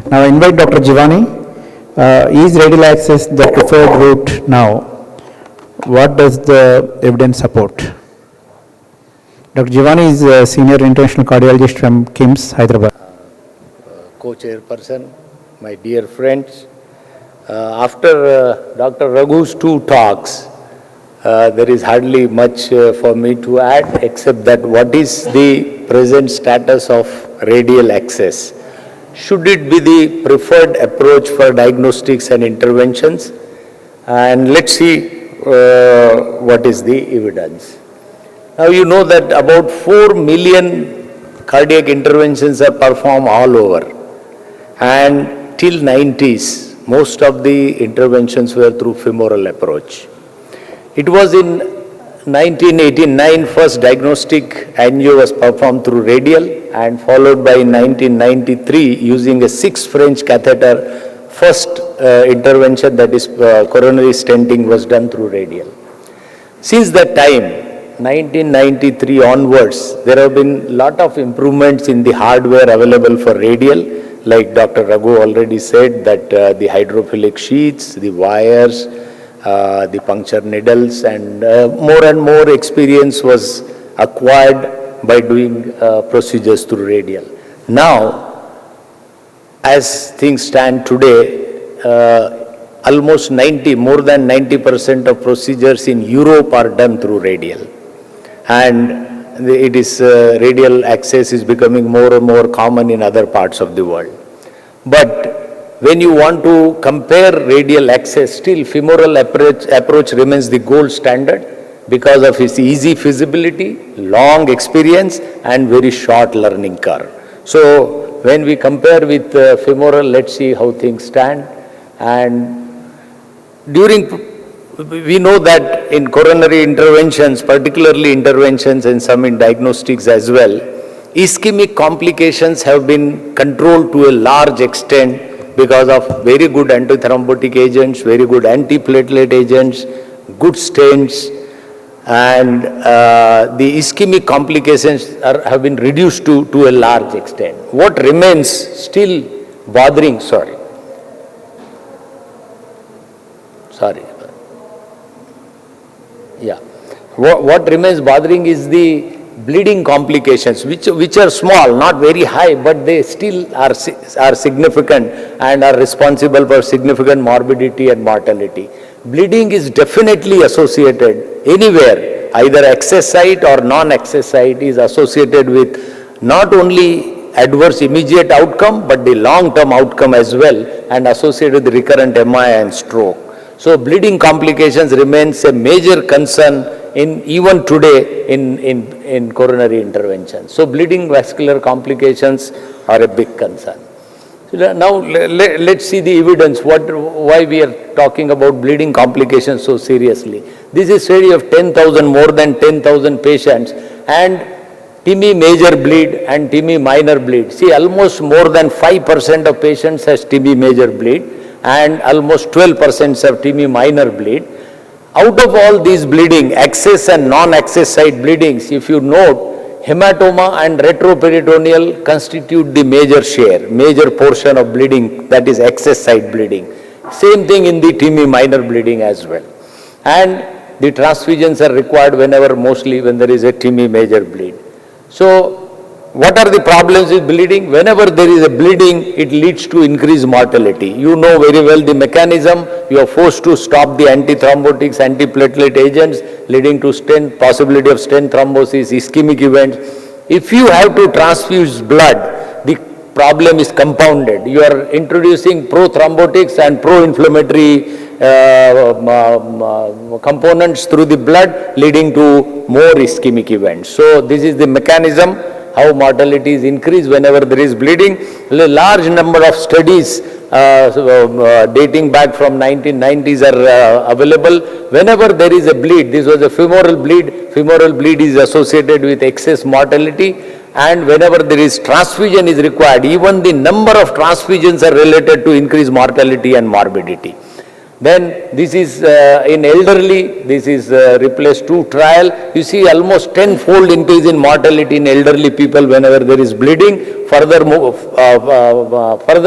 Now I invite Dr. Jivani. Is radial access the preferred route now? What does the evidence support? Dr. Jivani is a senior interventional cardiologist from KIMS, Hyderabad. Co-chairperson, my dear friends, after Dr. Raghu's two talks, there is hardly much for me to add, except that what is the present status of radial access? Should it be the preferred approach for diagnostics and interventions? And let's see what is the evidence. Now you know that about 4 million cardiac interventions are performed all over, and till 90s, most of the interventions were through femoral approach. It was in 1989, first diagnostic angio was performed through radial, and followed by 1993 using a 6 French catheter, first intervention, that is coronary stenting, was done through radial. Since that time, 1993 onwards, there have been a lot of improvements in the hardware available for radial, like Dr. Raghu already said, that the hydrophilic sheets, the wires, the puncture needles, and more experience was acquired by doing procedures through radial. Now, as things stand today, almost more than 90% of procedures in Europe are done through radial. And it is radial access is becoming more and more common in other parts of the world. But when you want to compare radial access, still femoral approach remains the gold standard because of its easy feasibility, long experience, and very short learning curve. So when we compare with femoral, let's see how things stand. And we know that in coronary interventions, particularly interventions and some in diagnostics as well, ischemic complications have been controlled to a large extent because of very good antithrombotic agents, very good antiplatelet agents, good stents, and the ischemic complications have been reduced to a large extent. What remains still bothering, what remains bothering is the bleeding complications, which are small, not very high, but they still are significant and are responsible for significant morbidity and mortality. Bleeding is definitely associated anywhere, either access site or non-access site is associated with not only adverse immediate outcome, but the long-term outcome as well, and associated with recurrent MI and stroke. So bleeding complications remains a major concern even today in coronary intervention. So bleeding vascular complications are a big concern. So now let's see the evidence, why we are talking about bleeding complications so seriously. This is study of more than 10,000 patients, and TIMI major bleed and TIMI minor bleed. See, almost more than 5% of patients has TIMI major bleed, and almost 12% have TIMI minor bleed. Out of all these bleeding, access and non-access site bleedings, if you note, hematoma and retroperitoneal constitute the major portion of bleeding, that is access site bleeding. Same thing in the TIMI minor bleeding as well. And the transfusions are required mostly when there is a TIMI major bleed. So, what are the problems with bleeding? Whenever there is a bleeding, it leads to increased mortality. You know very well the mechanism. You are forced to stop the antithrombotics, antiplatelet agents, leading to possibility of stent thrombosis, ischemic events. If you have to transfuse blood, the problem is compounded. You are introducing prothrombotics and pro-inflammatory components through the blood, leading to more ischemic events. So this is the mechanism how mortality is increased whenever there is bleeding. A large number of studies dating back from 1990s are available. Whenever there is a bleed, this was a femoral bleed is associated with excess mortality, and whenever there is transfusion is required, even the number of transfusions are related to increased mortality and morbidity. Then this is in elderly, this is replaced 2 trial. You see almost 10-fold increase in mortality in elderly people whenever there is bleeding, further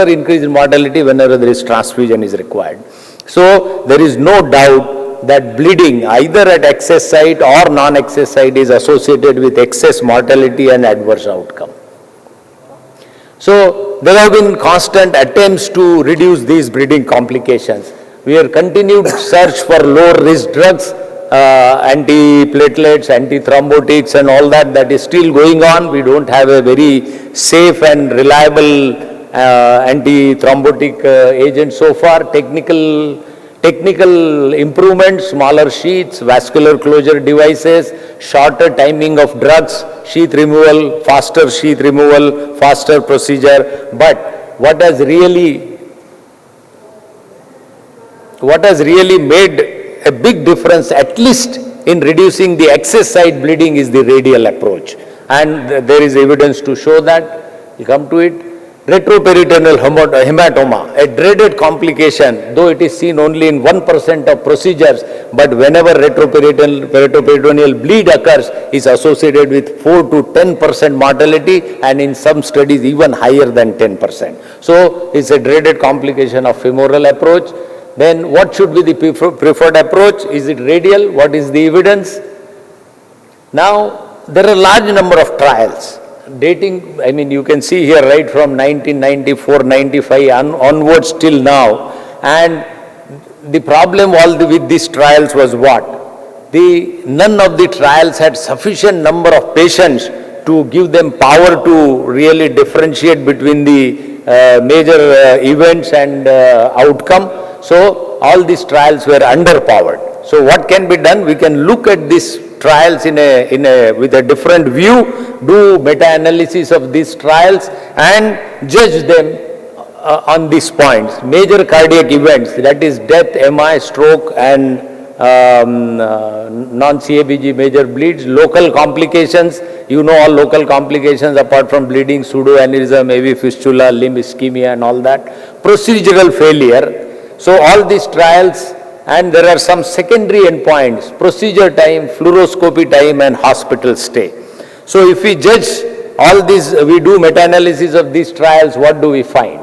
increase in mortality whenever there is transfusion is required. So there is no doubt that bleeding either at excess site or non-excess site is associated with excess mortality and adverse outcome. So there have been constant attempts to reduce these bleeding complications. We have continued search for low risk drugs, anti-platelets, anti-thrombotics and all that is still going on. We don't have a very safe and reliable anti-thrombotic agent so far. Technical improvements, smaller sheaths, vascular closure devices, shorter timing of drugs, sheath removal, faster procedure. But what has really made a big difference, at least in reducing the excess site bleeding, is the radial approach. And there is evidence to show that. We'll come to it. Retroperitoneal hematoma, a dreaded complication, though it is seen only in 1% of procedures, but whenever retroperitoneal bleed occurs, is associated with 4 to 10% mortality, and in some studies even higher than 10%. So it's a dreaded complication of femoral approach. Then what should be the preferred approach? Is it radial? What is the evidence? Now, there are a large number of trials. Dating, you can see here right from 1994, 95 onwards till now. And the problem with these trials was what? None of the trials had sufficient number of patients to give them power to really differentiate between the major events and outcome. So all these trials were underpowered. So what can be done? We can look at these trials with a different view, do meta-analysis of these trials and judge them on these points. Major cardiac events, that is death, MI, stroke and non-CABG major bleeds, local complications, all local complications apart from bleeding, pseudoaneurysm, AV fistula, limb ischemia and all that. Procedural failure. So all these trials, and there are some secondary endpoints, procedure time, fluoroscopy time and hospital stay. So if we judge all these, we do meta-analysis of these trials, what do we find?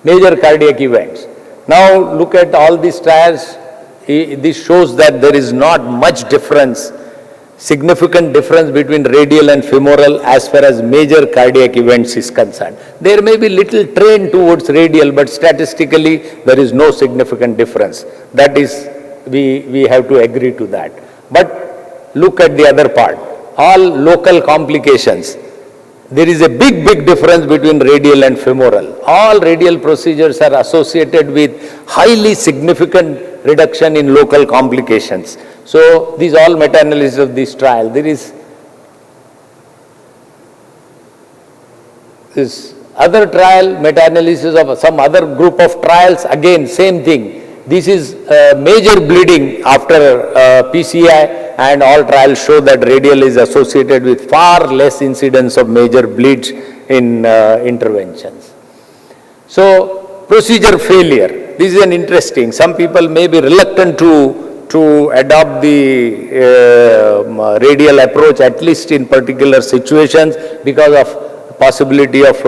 Major cardiac events. Now look at all these trials. This shows that there is not much difference, significant difference between radial and femoral as far as major cardiac events is concerned. There may be little trend towards radial, but statistically there is no significant difference. That is, we have to agree to that. But look at the other part, all local complications. There is a big difference between radial and femoral. All radial procedures are associated with highly significant reduction in local complications. So these all meta-analysis of this trial. There is this other trial, meta-analysis of some other group of trials, again same thing. This is major bleeding after PCI, and all trials show that radial is associated with far less incidence of major bleeds in interventions. So procedure failure, this is an interesting, some people may be reluctant to adopt the radial approach, at least in particular situations, because of possibility of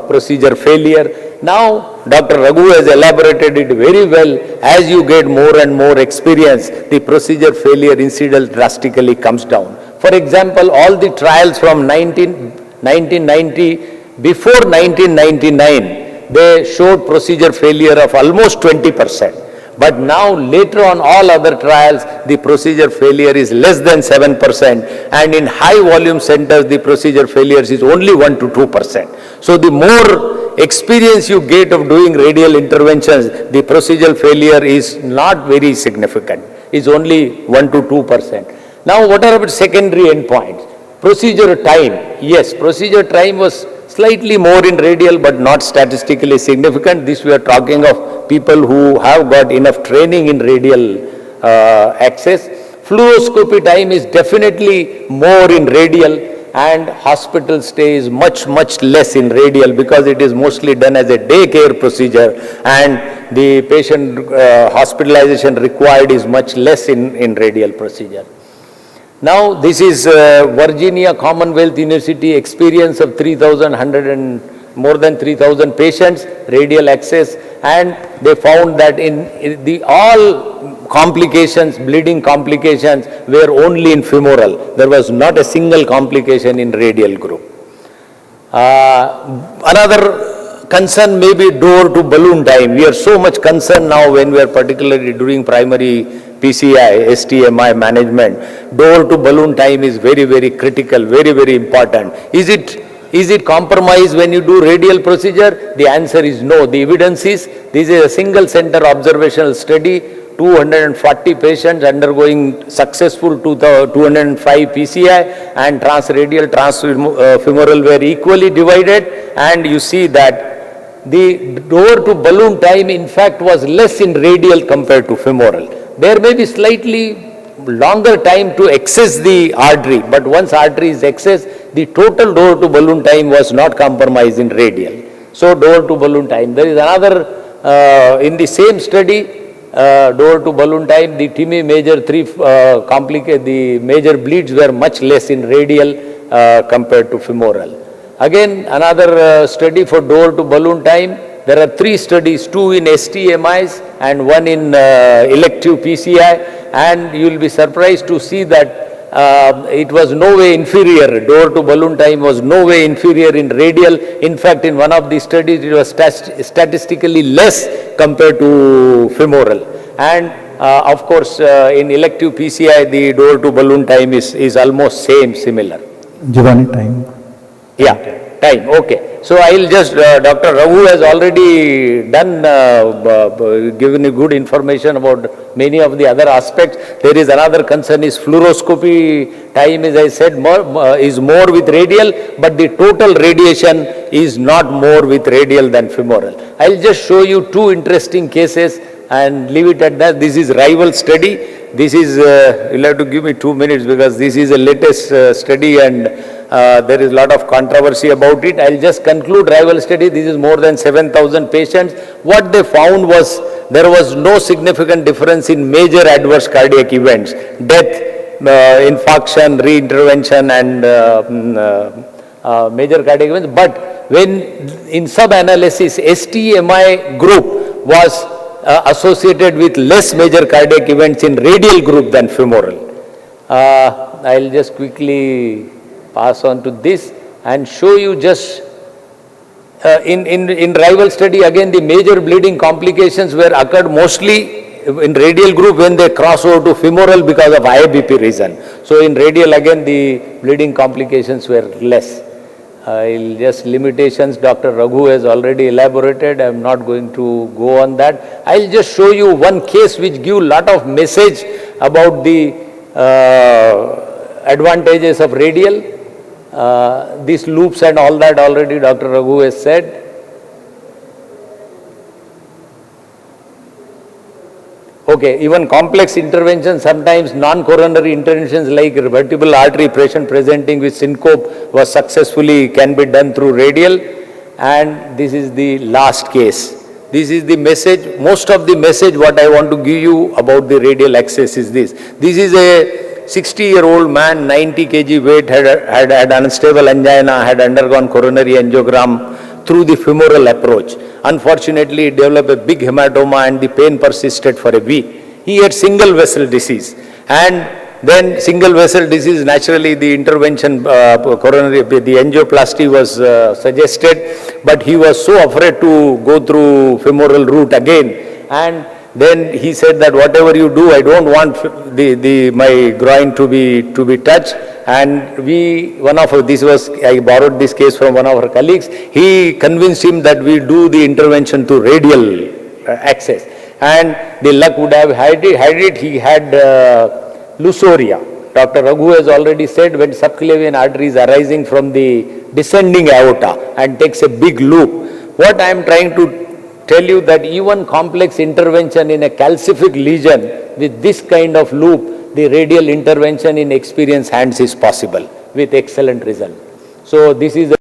procedure failure. Now, Dr. Raghu has elaborated it very well. As you get more and more experience, the procedure failure incidence drastically comes down. For example, all the trials from 1990, before 1999, they showed procedure failure of almost 20%. But now, later on, all other trials, the procedure failure is less than 7%, and in high volume centers, the procedure failures is only 1 to 2%. So the more experience you get of doing radial interventions, the procedural failure is not very significant. It's only 1 to 2%. Now, what are about secondary endpoints? Procedure time. Yes, procedure time was slightly more in radial, but not statistically significant. This we are talking of people who have got enough training in radial access. Fluoroscopy time is definitely more in radial, and hospital stay is much less in radial because it is mostly done as a day care procedure, and the patient hospitalization required is much less in radial procedure. Now this is Virginia Commonwealth University experience of more than 3,000 patients, radial access, and they found that in all complications, bleeding complications were only in femoral. There was not a single complication in radial group. Another concern may be door to balloon time. We are so much concerned now when we are particularly doing primary PCI, STMI management. Door to balloon time is very critical, very important. Is it compromised when you do radial procedure? The answer is no. The evidence is, this is a single center observational study, 240 patients undergoing successful 205 PCI, and transradial, transfemoral were equally divided, and you see that the door to balloon time in fact was less in radial compared to femoral. There may be slightly longer time to access the artery, but once artery is accessed, the total door to balloon time was not compromised in radial. So door to balloon time. There is another, in the same study, door to balloon time, the TIMI major the major bleeds were much less in radial compared to femoral. Again, another study for door to balloon time. There are 3 studies, 2 in STMIs and 1 in elective PCI, and you will be surprised to see that it was no way inferior. Door to balloon time was no way inferior in radial. In fact, in one of the studies, it was statistically less compared to femoral. And of course, in elective PCI, the door to balloon time is almost similar. Jivani, time. Yeah, time, okay. So I will just, Dr. Raghu has already done, given you good information about many of the other aspects. There is another concern is fluoroscopy time, as I said, is more with radial, but the total radiation is not more with radial than femoral. I will just show you 2 interesting cases and leave it at that. This is rival study. This is, you'll have to give me 2 minutes because this is a latest study and there is a lot of controversy about it. I'll just conclude rival study. This is more than 7,000 patients. What they found was there was no significant difference in major adverse cardiac events, death, infarction, reintervention and major cardiac events. But when in sub-analysis, STMI group was associated with less major cardiac events in radial group than femoral. I'll just quickly pass on to this and show you just in rival study again the major bleeding complications were occurred mostly in radial group when they cross over to femoral because of IABP reason. So in radial again the bleeding complications were less. I'll just limitations Dr. Raghu has already elaborated. I'm not going to go on that. I'll just show you one case which give lot of message about the advantages of radial. These loops and all that already Dr. Raghu has said. Okay, even complex interventions, sometimes non-coronary interventions like vertebral artery patient presenting with syncope was successfully can be done through radial. And this is the last case. This is the message, most of the message what I want to give you about the radial access is this. This is a 60-year-old man, 90 kg weight, had unstable angina, had undergone coronary angiogram through the femoral approach. Unfortunately, he developed a big hematoma and the pain persisted for a week. He had single vessel disease, and then single vessel disease, naturally the intervention, coronary, the angioplasty was suggested, but he was so afraid to go through femoral route again. And then he said that whatever you do, I don't want my groin to be touched. And I borrowed this case from one of our colleagues. He convinced him that we do the intervention to radial access. And the luck would have had it. He had lusoria. Dr. Raghu has already said when subclavian artery is arising from the descending aorta and takes a big loop. What I am trying to tell you that even complex intervention in a calcific lesion with this kind of loop, the radial intervention in experienced hands is possible. with excellent result. So this is